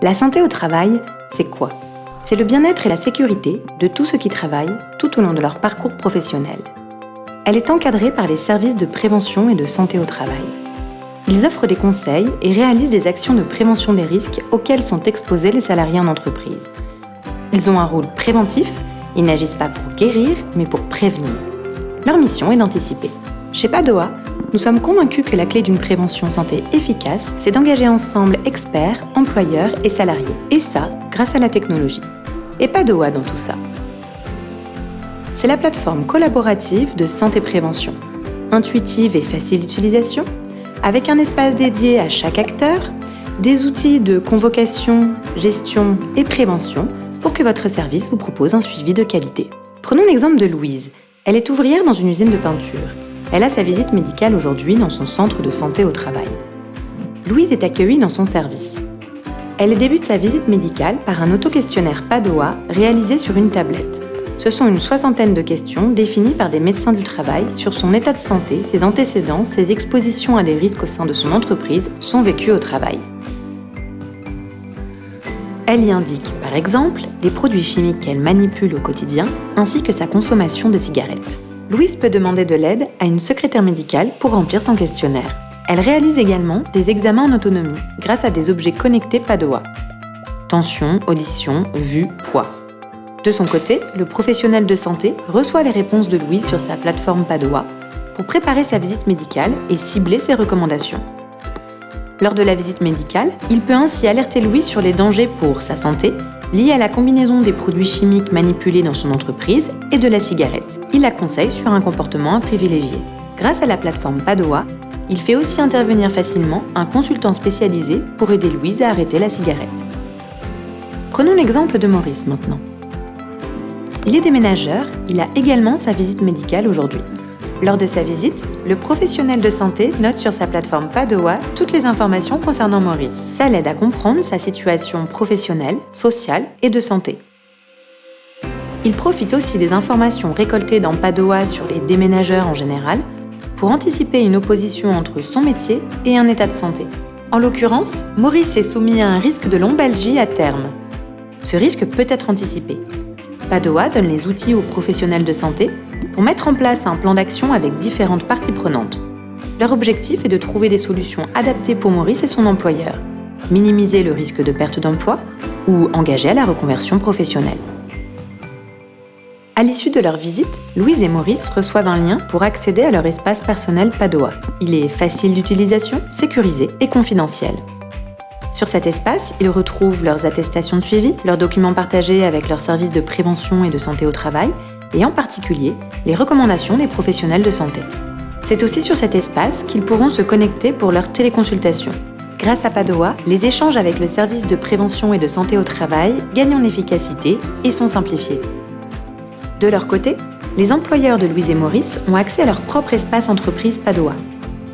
La santé au travail, c'est quoi? C'est le bien-être et la sécurité de tous ceux qui travaillent tout au long de leur parcours professionnel. Elle est encadrée par les services de prévention et de santé au travail. Ils offrent des conseils et réalisent des actions de prévention des risques auxquels sont exposés les salariés en entreprise. Ils ont un rôle préventif, ils n'agissent pas pour guérir, mais pour prévenir. Leur mission est d'anticiper. Chez Padoa, nous sommes convaincus que la clé d'une prévention santé efficace, c'est d'engager ensemble experts, employeurs et salariés. Et ça, grâce à la technologie. Et Padoa dans tout ça. C'est la plateforme collaborative de santé-prévention. Intuitive et facile d'utilisation, avec un espace dédié à chaque acteur, des outils de convocation, gestion et prévention pour que votre service vous propose un suivi de qualité. Prenons l'exemple de Louise. Elle est ouvrière dans une usine de peinture. Elle a sa visite médicale aujourd'hui dans son centre de santé au travail. Louise est accueillie dans son service. Elle débute sa visite médicale par un auto-questionnaire Padoa réalisé sur une tablette. Ce sont une 60aine de questions définies par des médecins du travail sur son état de santé, ses antécédents, ses expositions à des risques au sein de son entreprise, son vécu au travail. Elle y indique, par exemple, les produits chimiques qu'elle manipule au quotidien, ainsi que sa consommation de cigarettes. Louise peut demander de l'aide à une secrétaire médicale pour remplir son questionnaire. Elle réalise également des examens en autonomie grâce à des objets connectés Padoa. Tension, audition, vue, poids. De son côté, le professionnel de santé reçoit les réponses de Louise sur sa plateforme Padoa pour préparer sa visite médicale et cibler ses recommandations. Lors de la visite médicale, il peut ainsi alerter Louise sur les dangers pour sa santé liés à la combinaison des produits chimiques manipulés dans son entreprise et de la cigarette. Il la conseille sur un comportement à privilégier. Grâce à la plateforme Padoa, il fait aussi intervenir facilement un consultant spécialisé pour aider Louise à arrêter la cigarette. Prenons l'exemple de Maurice maintenant. Il est déménageur, il a également sa visite médicale aujourd'hui. Lors de sa visite, le professionnel de santé note sur sa plateforme Padoa toutes les informations concernant Maurice. Ça l'aide à comprendre sa situation professionnelle, sociale et de santé. Il profite aussi des informations récoltées dans Padoa sur les déménageurs en général pour anticiper une opposition entre son métier et un état de santé. En l'occurrence, Maurice est soumis à un risque de lombalgie à terme. Ce risque peut être anticipé. Padoa donne les outils aux professionnels de santé pour mettre en place un plan d'action avec différentes parties prenantes. Leur objectif est de trouver des solutions adaptées pour Maurice et son employeur, minimiser le risque de perte d'emploi ou engager à la reconversion professionnelle. À l'issue de leur visite, Louise et Maurice reçoivent un lien pour accéder à leur espace personnel Padoa. Il est facile d'utilisation, sécurisé et confidentiel. Sur cet espace, ils retrouvent leurs attestations de suivi, leurs documents partagés avec leurs services de prévention et de santé au travail, et en particulier, les recommandations des professionnels de santé. C'est aussi sur cet espace qu'ils pourront se connecter pour leur téléconsultation. Grâce à Padoa, les échanges avec le service de prévention et de santé au travail gagnent en efficacité et sont simplifiés. De leur côté, les employeurs de Louise et Maurice ont accès à leur propre espace entreprise Padoa.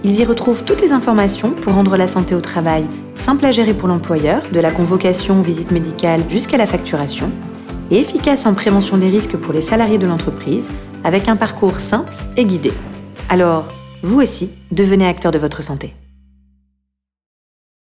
Ils y retrouvent toutes les informations pour rendre la santé au travail simple à gérer pour l'employeur, de la convocation aux visites médicales jusqu'à la facturation, et efficace en prévention des risques pour les salariés de l'entreprise, avec un parcours simple et guidé. Alors, vous aussi, devenez acteur de votre santé.